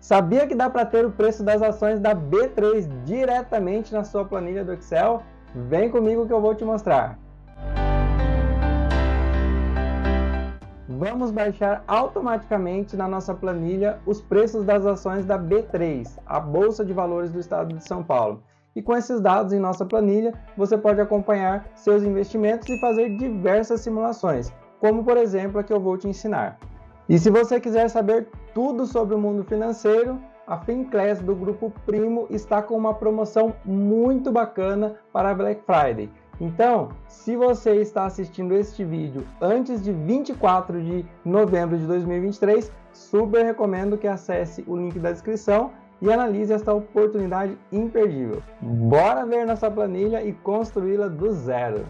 Sabia que dá para ter o preço das ações da B3 diretamente na sua planilha do Excel? Vem comigo que eu vou te mostrar. Vamos baixar automaticamente na nossa planilha os preços das ações da B3, a Bolsa de Valores do Estado de São Paulo. E com esses dados em nossa planilha, você pode acompanhar seus investimentos e fazer diversas simulações, como por exemplo a que eu vou te ensinar. E se você quiser saber tudo sobre o mundo financeiro, a Finclass do Grupo Primo está com uma promoção muito bacana para a Black Friday. Então, se você está assistindo este vídeo antes de 24 de novembro de 2023, super recomendo que acesse o link da descrição e analise esta oportunidade imperdível. Bora ver nossa planilha e construí-la do zero.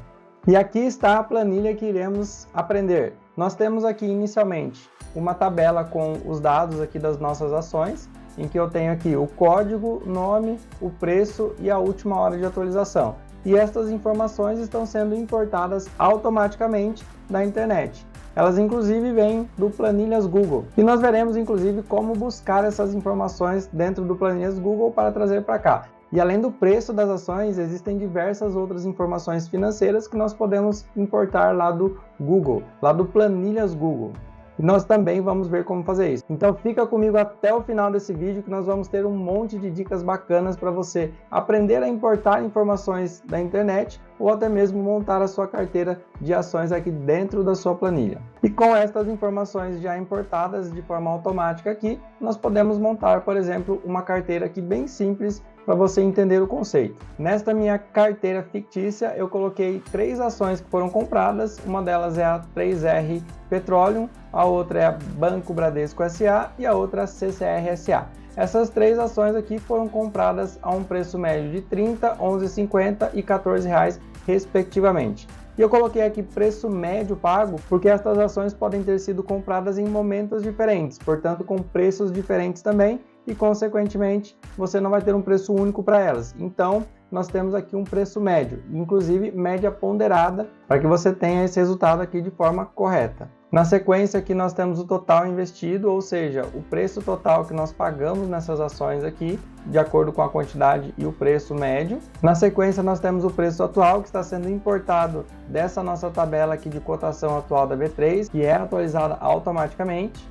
E aqui está a planilha que iremos aprender. Nós temos aqui inicialmente uma tabela com os dados aqui das nossas ações, em que eu tenho aqui o código, nome, o preço e a última hora de atualização. E estas informações estão sendo importadas automaticamente da internet. Elas inclusive vêm do Planilhas Google. E nós veremos inclusive como buscar essas informações dentro do Planilhas Google para trazer para cá. E além do preço das ações, existem diversas outras informações financeiras que nós podemos importar lá do Google, lá do Planilhas Google. E nós também vamos ver como fazer isso. Então fica comigo até o final desse vídeo que nós vamos ter um monte de dicas bacanas para você aprender a importar informações da internet ou até mesmo montar a sua carteira de ações aqui dentro da sua planilha. E com estas informações já importadas de forma automática aqui, nós podemos montar, por exemplo, uma carteira aqui bem simples para você entender o conceito. Nesta minha carteira fictícia, eu coloquei 3 ações que foram compradas. Uma delas é a 3R Petroleum, a outra é a Banco Bradesco SA e a outra a CCR SA. Essas 3 ações aqui foram compradas a um preço médio de R$ 30, R$ 11,50 e R$ 14,00 respectivamente. E eu coloquei aqui preço médio pago porque estas ações podem ter sido compradas em momentos diferentes, portanto com preços diferentes também, e consequentemente você não vai ter um preço único para elas. Então nós temos aqui um preço médio, inclusive média ponderada, para que você tenha esse resultado aqui de forma correta. Na sequência aqui nós temos o total investido, ou seja, o preço total que nós pagamos nessas ações aqui, de acordo com a quantidade e o preço médio. Na sequência nós temos o preço atual, que está sendo importado dessa nossa tabela aqui de cotação atual da B3, que é atualizada automaticamente.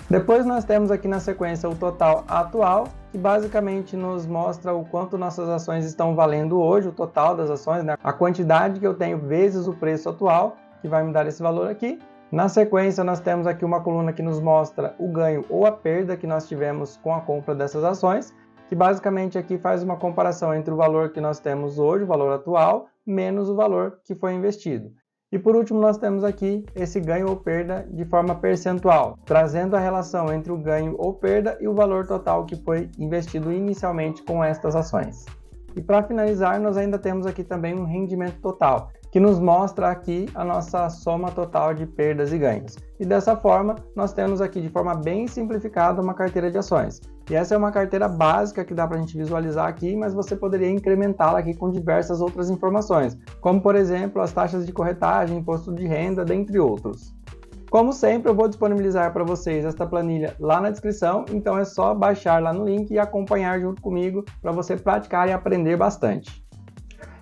Depois nós temos aqui na sequência o total atual, que basicamente nos mostra o quanto nossas ações estão valendo hoje, o total das ações, né? A quantidade que eu tenho vezes o preço atual, que vai me dar esse valor aqui. Na sequência nós temos aqui uma coluna que nos mostra o ganho ou a perda que nós tivemos com a compra dessas ações, que basicamente aqui faz uma comparação entre o valor que nós temos hoje, o valor atual, menos o valor que foi investido. E por último nós temos aqui esse ganho ou perda de forma percentual, trazendo a relação entre o ganho ou perda e o valor total que foi investido inicialmente com estas ações. E para finalizar, nós ainda temos aqui também um rendimento total, que nos mostra aqui a nossa soma total de perdas e ganhos. E dessa forma, nós temos aqui de forma bem simplificada uma carteira de ações. E essa é uma carteira básica que dá para a gente visualizar aqui, mas você poderia incrementá-la aqui com diversas outras informações, como por exemplo as taxas de corretagem, imposto de renda, dentre outros. Como sempre, eu vou disponibilizar para vocês esta planilha lá na descrição, então é só baixar lá no link e acompanhar junto comigo para você praticar e aprender bastante.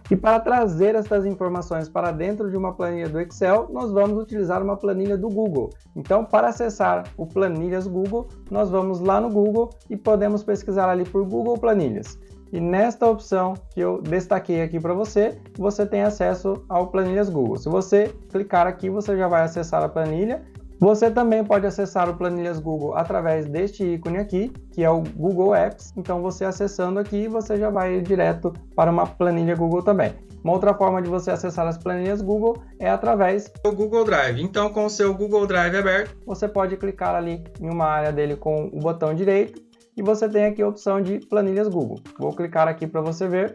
E para trazer estas informações para dentro de uma planilha do Excel, nós vamos utilizar uma planilha do Google. Então, para acessar o Planilhas Google, nós vamos lá no Google e podemos pesquisar ali por Google Planilhas. E nesta opção que eu destaquei aqui para você, você tem acesso ao Planilhas Google. Se você clicar aqui, você já vai acessar a planilha. Você também pode acessar o Planilhas Google através deste ícone aqui, que é o Google Apps. Então você acessando aqui, você já vai ir direto para uma planilha Google também. Uma outra forma de você acessar as planilhas Google é através do Google Drive. Então com o seu Google Drive aberto, você pode clicar ali em uma área dele com o botão direito e você tem aqui a opção de Planilhas Google. Vou clicar aqui para você ver.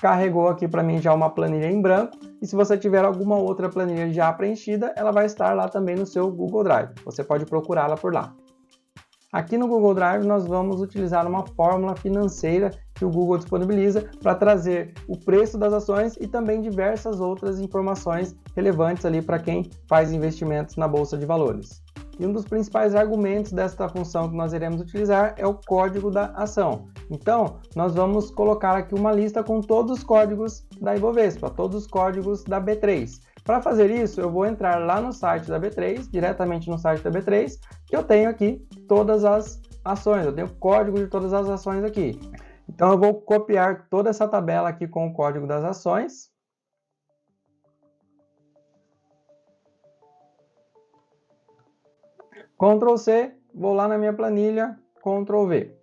Carregou aqui para mim já uma planilha em branco, e se você tiver alguma outra planilha já preenchida, ela vai estar lá também no seu Google Drive. Você pode procurá-la por lá. Aqui no Google Drive nós vamos utilizar uma fórmula financeira que o Google disponibiliza para trazer o preço das ações e também diversas outras informações relevantes ali para quem faz investimentos na Bolsa de Valores. E um dos principais argumentos desta função que nós iremos utilizar é o código da ação. Então, nós vamos colocar aqui uma lista com todos os códigos da Ibovespa, todos os códigos da B3. Para fazer isso, eu vou entrar lá no site da B3, diretamente no site da B3, que eu tenho aqui todas as ações, eu tenho o código de todas as ações aqui. Então, eu vou copiar toda essa tabela aqui com o código das ações. Ctrl C, vou lá na minha planilha, Ctrl V.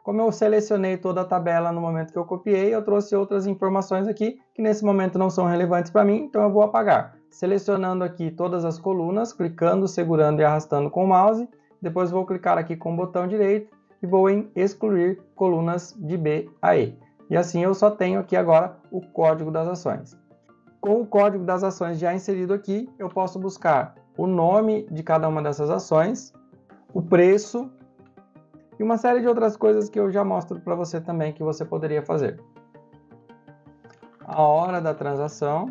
Como eu selecionei toda a tabela no momento que eu copiei, eu trouxe outras informações aqui que nesse momento não são relevantes para mim, então eu vou apagar. Selecionando aqui todas as colunas, clicando, segurando e arrastando com o mouse. Depois vou clicar aqui com o botão direito e vou em excluir colunas de B a E. E assim eu só tenho aqui agora o código das ações. Com o código das ações já inserido aqui, eu posso buscar o nome de cada uma dessas ações, o preço e uma série de outras coisas que eu já mostro para você também que você poderia fazer. A hora da transação.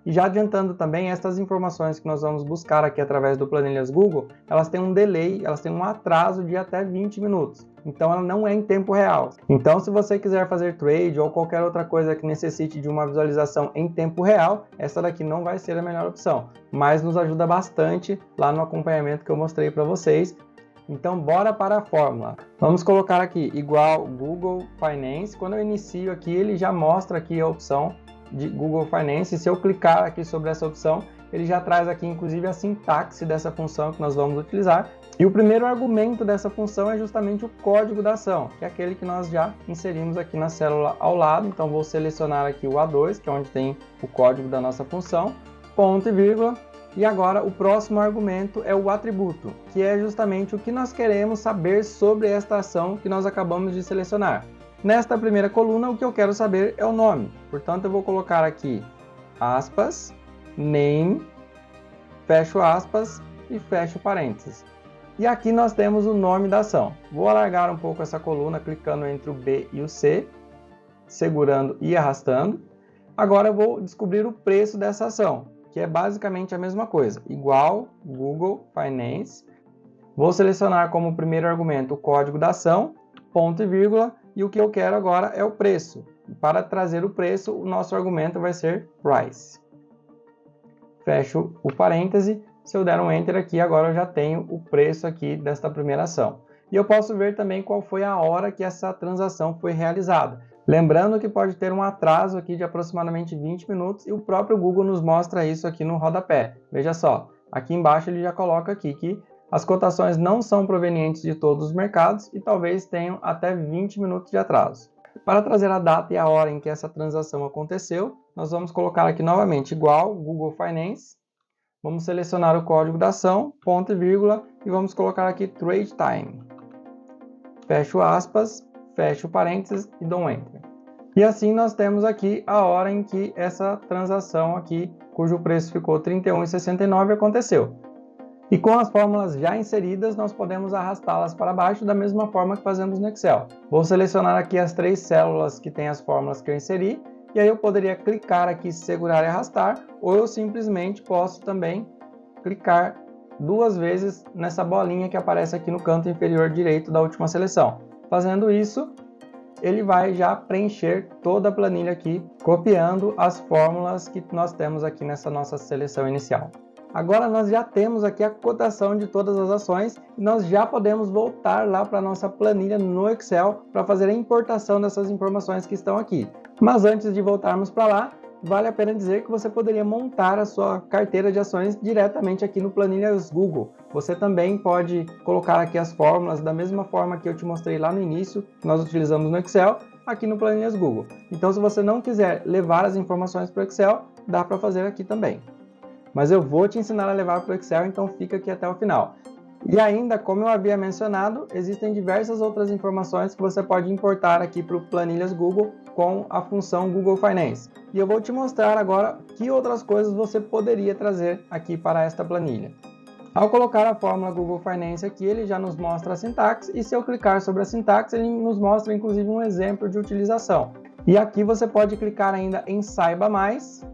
E já adiantando também, estas informações que nós vamos buscar aqui através do Planilhas Google, elas têm um delay, elas têm um atraso de até 20 minutos. Então ela não é em tempo real. Então se você quiser fazer trade ou qualquer outra coisa que necessite de uma visualização em tempo real, essa daqui não vai ser a melhor opção. Mas nos ajuda bastante lá no acompanhamento que eu mostrei para vocês. Então bora para a fórmula. Vamos colocar aqui igual Google Finance. Quando eu inicio aqui, ele já mostra aqui a opção de Google Finance. Se eu clicar aqui sobre essa opção, ele já traz aqui inclusive a sintaxe dessa função que nós vamos utilizar. E o primeiro argumento dessa função é justamente o código da ação, que é aquele que nós já inserimos aqui na célula ao lado. Então vou selecionar aqui o A2, que é onde tem o código da nossa função, ponto e vírgula. E agora o próximo argumento é o atributo, que é justamente o que nós queremos saber sobre esta ação que nós acabamos de selecionar. Nesta primeira coluna, o que eu quero saber é o nome. Portanto, eu vou colocar aqui aspas, name, fecho aspas e fecho parênteses. E aqui nós temos o nome da ação. Vou alargar um pouco essa coluna, clicando entre o B e o C, segurando e arrastando. Agora eu vou descobrir o preço dessa ação, que é basicamente a mesma coisa, igual Google Finance. Vou selecionar como primeiro argumento o código da ação, ponto e vírgula, e o que eu quero agora é o preço. Para trazer o preço, o nosso argumento vai ser price. Fecho o parêntese. Se eu der um enter aqui, agora eu já tenho o preço aqui desta primeira ação. E eu posso ver também qual foi a hora que essa transação foi realizada. Lembrando que pode ter um atraso aqui de aproximadamente 20 minutos e o próprio Google nos mostra isso aqui no rodapé. Veja só, aqui embaixo ele já coloca aqui que as cotações não são provenientes de todos os mercados e talvez tenham até 20 minutos de atraso. Para trazer a data e a hora em que essa transação aconteceu, nós vamos colocar aqui novamente igual Google Finance. Vamos selecionar o código da ação, ponto e vírgula, e vamos colocar aqui Trade Time. Fecho aspas, fecho parênteses e dou um enter. E assim nós temos aqui a hora em que essa transação aqui, cujo preço ficou R$ 31,69, aconteceu. E com as fórmulas já inseridas, nós podemos arrastá-las para baixo da mesma forma que fazemos no Excel. Vou selecionar aqui as 3 células que têm as fórmulas que eu inseri, e aí eu poderia clicar aqui, segurar e arrastar, ou eu simplesmente posso também clicar 2 vezes nessa bolinha que aparece aqui no canto inferior direito da última seleção. Fazendo isso, ele vai já preencher toda a planilha aqui, copiando as fórmulas que nós temos aqui nessa nossa seleção inicial. Agora nós já temos aqui a cotação de todas as ações e nós já podemos voltar lá para a nossa planilha no Excel para fazer a importação dessas informações que estão aqui. Mas antes de voltarmos para lá, vale a pena dizer que você poderia montar a sua carteira de ações diretamente aqui no Planilhas Google. Você também pode colocar aqui as fórmulas da mesma forma que eu te mostrei lá no início, que nós utilizamos no Excel, aqui no Planilhas Google. Então se você não quiser levar as informações para o Excel, dá para fazer aqui também. Mas eu vou te ensinar a levar para o Excel, então fica aqui até o final. E ainda, como eu havia mencionado, existem diversas outras informações que você pode importar aqui para o Planilhas Google com a função Google Finance. E eu vou te mostrar agora que outras coisas você poderia trazer aqui para esta planilha. Ao colocar a fórmula Google Finance aqui, ele já nos mostra a sintaxe, e se eu clicar sobre a sintaxe, ele nos mostra inclusive um exemplo de utilização. E aqui você pode clicar ainda em Saiba Mais,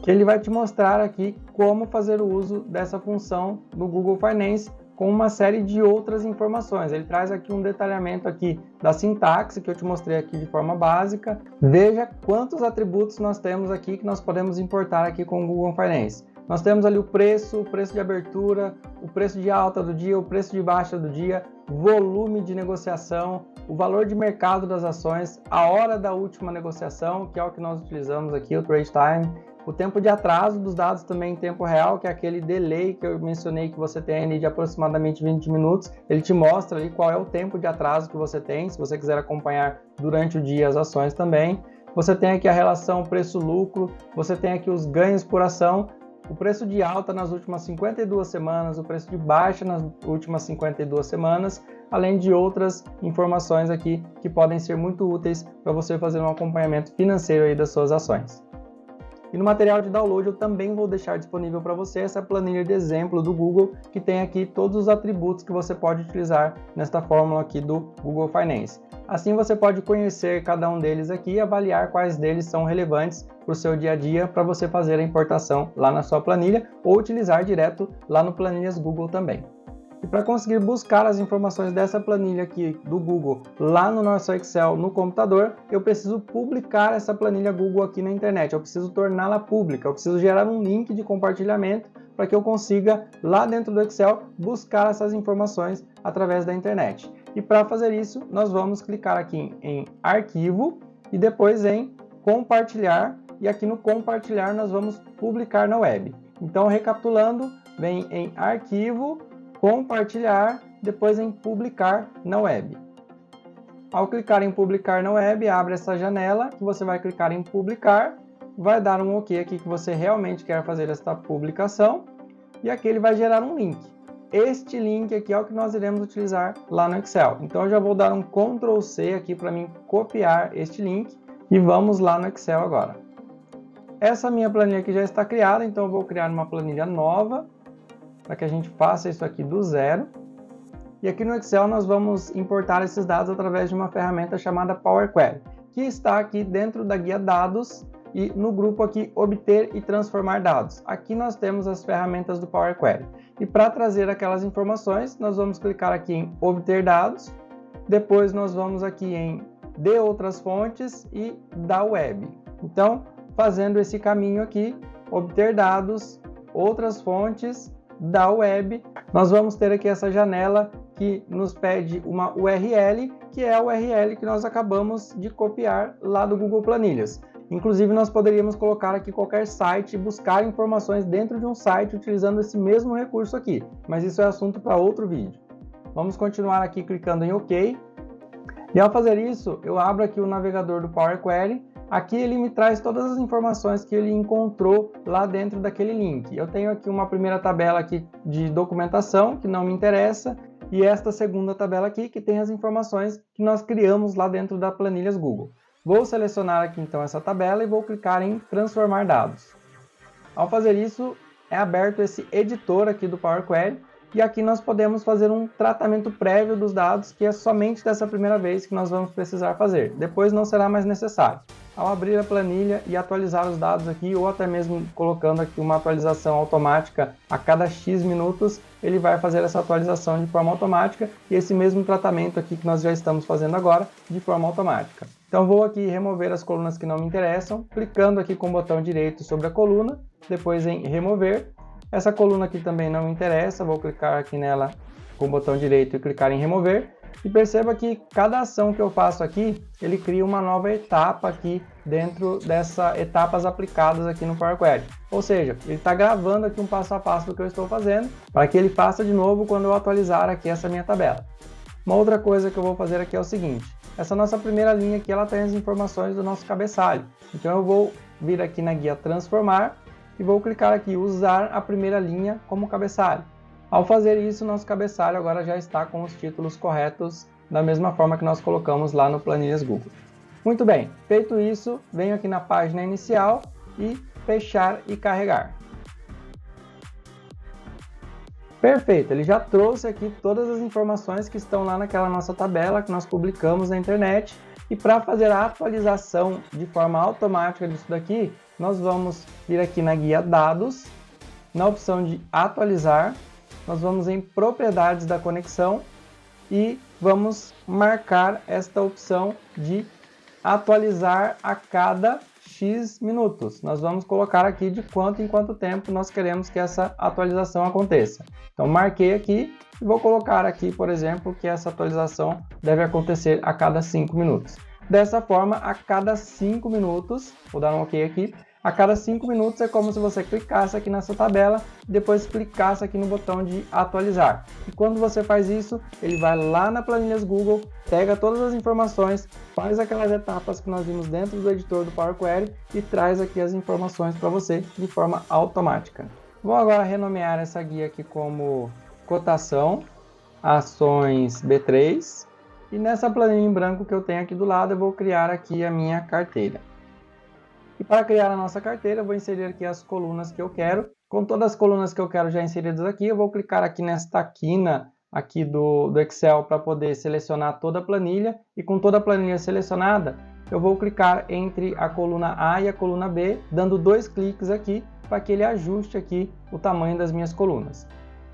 que ele vai te mostrar aqui como fazer o uso dessa função do Google Finance com uma série de outras informações. Ele traz aqui um detalhamento aqui da sintaxe que eu te mostrei aqui de forma básica. Veja quantos atributos nós temos aqui que nós podemos importar aqui com o Google Finance. Nós temos ali o preço de abertura, o preço de alta do dia, o preço de baixa do dia, volume de negociação, o valor de mercado das ações, a hora da última negociação, que é o que nós utilizamos aqui, o trade time, o tempo de atraso dos dados também em tempo real, que é aquele delay que eu mencionei que você tem ali de aproximadamente 20 minutos. Ele te mostra ali qual é o tempo de atraso que você tem, se você quiser acompanhar durante o dia as ações também. Você tem aqui a relação preço-lucro, você tem aqui os ganhos por ação, o preço de alta nas últimas 52 semanas, o preço de baixa nas últimas 52 semanas, além de outras informações aqui que podem ser muito úteis para você fazer um acompanhamento financeiro aí das suas ações. E no material de download eu também vou deixar disponível para você essa planilha de exemplo do Google, que tem aqui todos os atributos que você pode utilizar nesta fórmula aqui do Google Finance. Assim você pode conhecer cada um deles aqui e avaliar quais deles são relevantes para o seu dia a dia para você fazer a importação lá na sua planilha ou utilizar direto lá no Planilhas Google também. E para conseguir buscar as informações dessa planilha aqui do Google lá no nosso Excel no computador, eu preciso publicar essa planilha Google aqui na internet, eu preciso torná-la pública, eu preciso gerar um link de compartilhamento para que eu consiga lá dentro do Excel buscar essas informações através da internet. E para fazer isso, nós vamos clicar aqui em Arquivo e depois em Compartilhar, e aqui no Compartilhar nós vamos publicar na web. Então, recapitulando, vem em Arquivo, Compartilhar, depois em Publicar na web. Ao clicar em Publicar na web, abre essa janela que você vai clicar em Publicar, vai dar um OK aqui que você realmente quer fazer esta publicação e aqui ele vai gerar um link. Este link aqui é o que nós iremos utilizar lá no Excel. Então eu já vou dar um Ctrl C aqui para mim copiar este link e vamos lá no Excel agora. Essa minha planilha aqui já está criada, então eu vou criar uma planilha nova para que a gente faça isso aqui do zero. E aqui no Excel nós vamos importar esses dados através de uma ferramenta chamada Power Query, que está aqui dentro da guia Dados e no grupo aqui Obter e Transformar Dados. Aqui nós temos as ferramentas do Power Query. E para trazer aquelas informações, nós vamos clicar aqui em Obter Dados, depois nós vamos aqui em De Outras Fontes e da Web. Então, fazendo esse caminho aqui, Obter Dados, Outras Fontes, da Web, nós vamos ter aqui essa janela que nos pede uma URL, que é a URL que nós acabamos de copiar lá do Google Planilhas. Inclusive, nós poderíamos colocar aqui qualquer site e buscar informações dentro de um site utilizando esse mesmo recurso aqui, mas isso é assunto para outro vídeo. Vamos continuar aqui clicando em OK. E ao fazer isso, eu abro aqui o navegador do Power Query. Aqui ele me traz todas as informações que ele encontrou lá dentro daquele link. Eu tenho aqui uma primeira tabela aqui de documentação, que não me interessa, e esta segunda tabela aqui, que tem as informações que nós criamos lá dentro da Planilhas Google. Vou selecionar aqui então essa tabela e vou clicar em Transformar Dados. Ao fazer isso, é aberto esse editor aqui do Power Query, e aqui nós podemos fazer um tratamento prévio dos dados, que é somente dessa primeira vez que nós vamos precisar fazer. Depois não será mais necessário. Ao abrir a planilha e atualizar os dados aqui, ou até mesmo colocando aqui uma atualização automática a cada X minutos, ele vai fazer essa atualização de forma automática e esse mesmo tratamento aqui que nós já estamos fazendo agora de forma automática. Então vou aqui remover as colunas que não me interessam, clicando aqui com o botão direito sobre a coluna, depois em remover. Essa coluna aqui também não me interessa, vou clicar aqui nela com o botão direito e clicar em remover. E perceba que cada ação que eu faço aqui, ele cria uma nova etapa aqui dentro dessas etapas aplicadas aqui no Power Query. Ou seja, ele está gravando aqui um passo a passo do que eu estou fazendo, para que ele faça de novo quando eu atualizar aqui essa minha tabela. Uma outra coisa que eu vou fazer aqui é o seguinte, essa nossa primeira linha aqui, ela tem as informações do nosso cabeçalho. Então eu vou vir aqui na guia Transformar e vou clicar aqui, usar a primeira linha como cabeçalho. Ao fazer isso, nosso cabeçalho agora já está com os títulos corretos, da mesma forma que nós colocamos lá no Planilhas Google. Muito bem, feito isso, venho aqui na página inicial e fechar e carregar. Perfeito, ele já trouxe aqui todas as informações que estão lá naquela nossa tabela que nós publicamos na internet. E para fazer a atualização de forma automática disso daqui, nós vamos vir aqui na guia Dados na opção de atualizar, nós vamos em propriedades da conexão e vamos marcar esta opção de atualizar a cada X minutos. Nós vamos colocar aqui de quanto em quanto tempo nós queremos que essa atualização aconteça. Então marquei aqui e vou colocar aqui, por exemplo, que essa atualização deve acontecer a cada 5 minutos. Dessa forma, a cada 5 minutos, vou dar um OK aqui, a cada 5 minutos é como se você clicasse aqui nessa tabela e depois clicasse aqui no botão de atualizar. E quando você faz isso, ele vai lá na planilhas Google, pega todas as informações, faz aquelas etapas que nós vimos dentro do editor do Power Query e traz aqui as informações para você de forma automática. Vou agora renomear essa guia aqui como cotação, ações B3. E nessa planilha em branco que eu tenho aqui do lado, eu vou criar aqui a minha carteira. E para criar a nossa carteira, eu vou inserir aqui as colunas que eu quero. Com todas as colunas que eu quero já inseridas aqui, eu vou clicar aqui nesta quina aqui do Excel para poder selecionar toda a planilha. E com toda a planilha selecionada, eu vou clicar entre a coluna A e a coluna B, dando 2 cliques aqui para que ele ajuste aqui o tamanho das minhas colunas.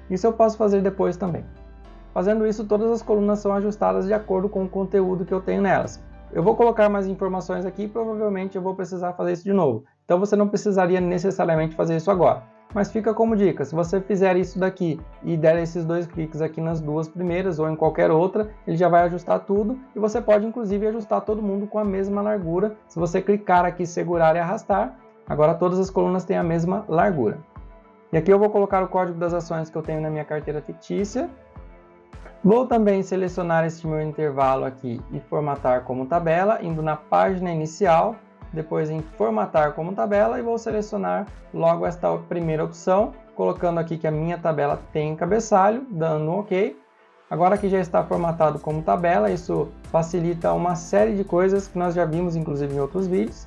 Isso eu posso fazer depois também. Fazendo isso, todas as colunas são ajustadas de acordo com o conteúdo que eu tenho nelas. Eu vou colocar mais informações aqui e provavelmente eu vou precisar fazer isso de novo. Então você não precisaria necessariamente fazer isso agora. Mas fica como dica, se você fizer isso daqui e der esses 2 cliques aqui nas 2 primeiras ou em qualquer outra, ele já vai ajustar tudo e você pode inclusive ajustar todo mundo com a mesma largura. Se você clicar aqui, segurar e arrastar, agora todas as colunas têm a mesma largura. E aqui eu vou colocar o código das ações que eu tenho na minha carteira fictícia. Vou também selecionar este meu intervalo aqui e formatar como tabela, indo na página inicial, depois em formatar como tabela e vou selecionar logo esta primeira opção, colocando aqui que a minha tabela tem cabeçalho, dando um OK. Agora que já está formatado como tabela, isso facilita uma série de coisas que nós já vimos inclusive em outros vídeos.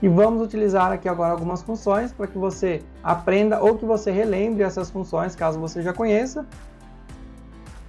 E vamos utilizar aqui agora algumas funções para que você aprenda ou que você relembre essas funções caso você já conheça.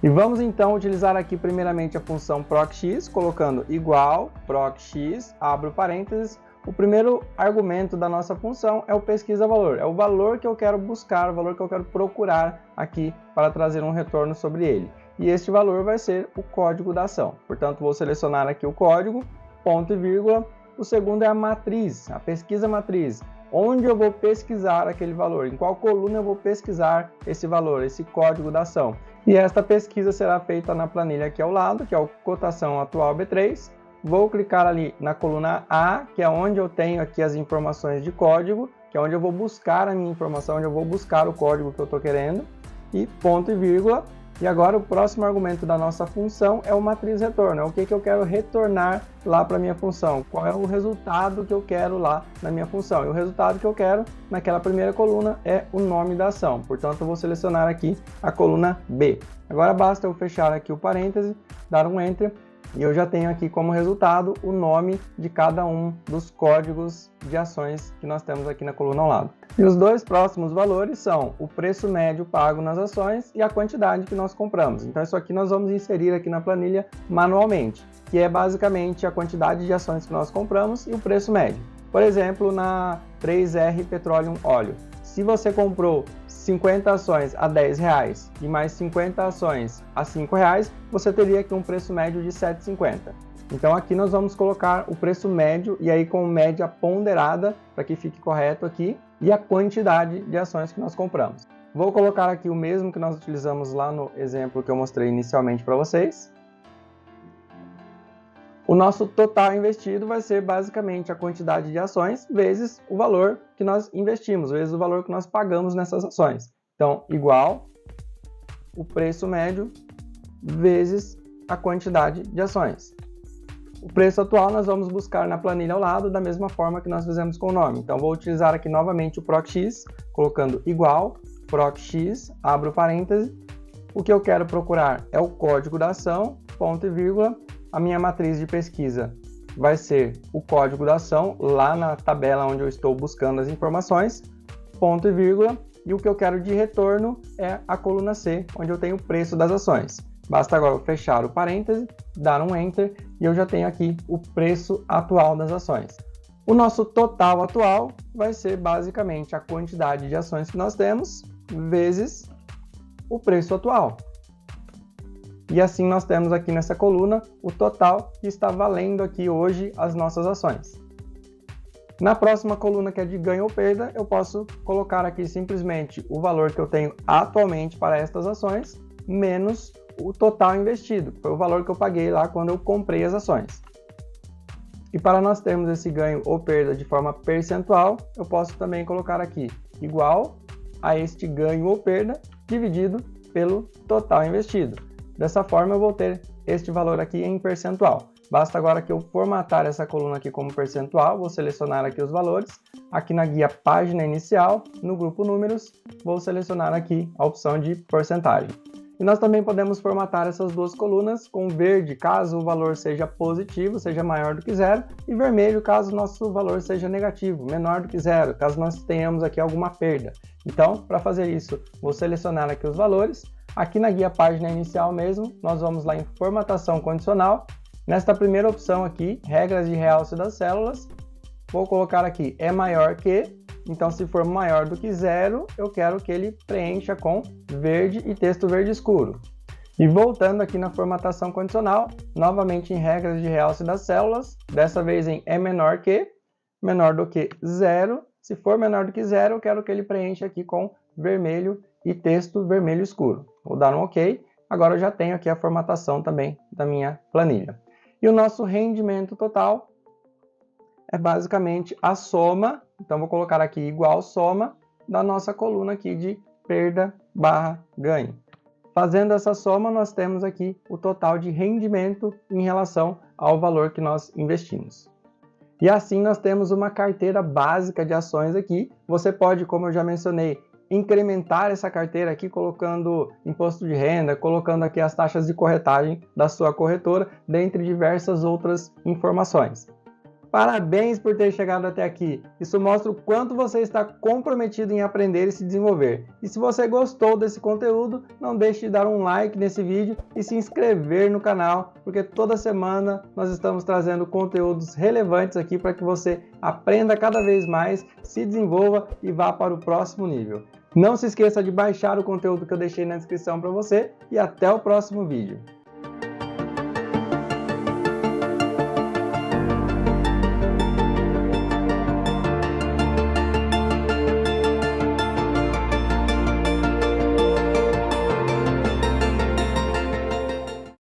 E vamos então utilizar aqui primeiramente a função procx, colocando igual procx, abro parênteses. O primeiro argumento da nossa função é o pesquisa valor, é o valor que eu quero buscar, o valor que eu quero procurar aqui para trazer um retorno sobre ele. E este valor vai ser o código da ação. Portanto, vou selecionar aqui o código, ponto e vírgula. O segundo é a matriz, a pesquisa matriz. Onde eu vou pesquisar aquele valor, em qual coluna eu vou pesquisar esse valor, esse código da ação. E esta pesquisa será feita na planilha aqui ao lado, que é o cotação atual B3. Vou clicar ali na coluna A, que é onde eu tenho aqui as informações de código, que é onde eu vou buscar a minha informação, onde eu vou buscar o código que eu estou querendo. E ponto e vírgula. E agora o próximo argumento da nossa função é o matriz retorno. É o que eu quero retornar lá para a minha função. Qual é o resultado que eu quero lá na minha função. E o resultado que eu quero naquela primeira coluna é o nome da ação. Portanto, eu vou selecionar aqui a coluna B. Agora basta eu fechar aqui o parêntese, dar um Enter. E eu já tenho aqui como resultado o nome de cada um dos códigos de ações que nós temos aqui na coluna ao lado. E os 2 próximos valores são o preço médio pago nas ações e a quantidade que nós compramos. Então isso aqui nós vamos inserir aqui na planilha manualmente, que é basicamente a quantidade de ações que nós compramos e o preço médio. Por exemplo, na 3R Petroleum Óleo. Se você comprou 50 ações a R$10 e mais 50 ações a R$5, você teria aqui um preço médio de R$ 7,50. Então aqui nós vamos colocar o preço médio e aí com média ponderada, para que fique correto aqui, e a quantidade de ações que nós compramos. Vou colocar aqui o mesmo que nós utilizamos lá no exemplo que eu mostrei inicialmente para vocês. O nosso total investido vai ser basicamente a quantidade de ações vezes o valor que nós investimos, vezes o valor que nós pagamos nessas ações. Então, igual o preço médio vezes a quantidade de ações. O preço atual nós vamos buscar na planilha ao lado, da mesma forma que nós fizemos com o nome. Então, vou utilizar aqui novamente o procx, colocando igual procx, abro parêntese. O que eu quero procurar é o código da ação, ponto e vírgula. A minha matriz de pesquisa vai ser o código da ação, lá na tabela onde eu estou buscando as informações, ponto e vírgula, e o que eu quero de retorno é a coluna C, onde eu tenho o preço das ações. Basta agora fechar o parêntese, dar um Enter, e eu já tenho aqui o preço atual das ações. O nosso total atual vai ser basicamente a quantidade de ações que nós temos vezes o preço atual. E assim nós temos aqui nessa coluna o total que está valendo aqui hoje as nossas ações. Na próxima coluna, que é de ganho ou perda, eu posso colocar aqui simplesmente o valor que eu tenho atualmente para estas ações, menos o total investido, que foi o valor que eu paguei lá quando eu comprei as ações. E para nós termos esse ganho ou perda de forma percentual, eu posso também colocar aqui igual a este ganho ou perda dividido pelo total investido. Dessa forma eu vou ter este valor aqui em percentual. Basta agora que eu formatar essa coluna aqui como percentual, vou selecionar aqui os valores. Aqui na guia página inicial, no grupo números, vou selecionar aqui a opção de porcentagem. E nós também podemos formatar essas duas colunas com verde, caso o valor seja positivo, seja maior do que zero, e vermelho, caso o nosso valor seja negativo, menor do que zero, caso nós tenhamos aqui alguma perda. Então, para fazer isso, vou selecionar aqui os valores. Aqui na guia página inicial mesmo, nós vamos lá em formatação condicional. Nesta primeira opção aqui, regras de realce das células, vou colocar aqui é maior que. Então, se for maior do que zero, eu quero que ele preencha com verde e texto verde escuro. E voltando aqui na formatação condicional, novamente em regras de realce das células, dessa vez em é menor do que zero. Se for menor do que zero, eu quero que ele preencha aqui com vermelho e texto vermelho escuro. Vou dar um OK. Agora eu já tenho aqui a formatação também da minha planilha. E o nosso rendimento total é basicamente a soma, então vou colocar aqui igual soma da nossa coluna aqui de perda barra ganho. Fazendo essa soma, nós temos aqui o total de rendimento em relação ao valor que nós investimos. E assim nós temos uma carteira básica de ações aqui. Você pode, como eu já mencionei, incrementar essa carteira aqui colocando imposto de renda, colocando aqui as taxas de corretagem da sua corretora, dentre diversas outras informações. Parabéns por ter chegado até aqui. Isso mostra o quanto você está comprometido em aprender e se desenvolver. E se você gostou desse conteúdo, não deixe de dar um like nesse vídeo e se inscrever no canal, porque toda semana nós estamos trazendo conteúdos relevantes aqui para que você aprenda cada vez mais, se desenvolva e vá para o próximo nível. Não se esqueça de baixar o conteúdo que eu deixei na descrição para você e até o próximo vídeo.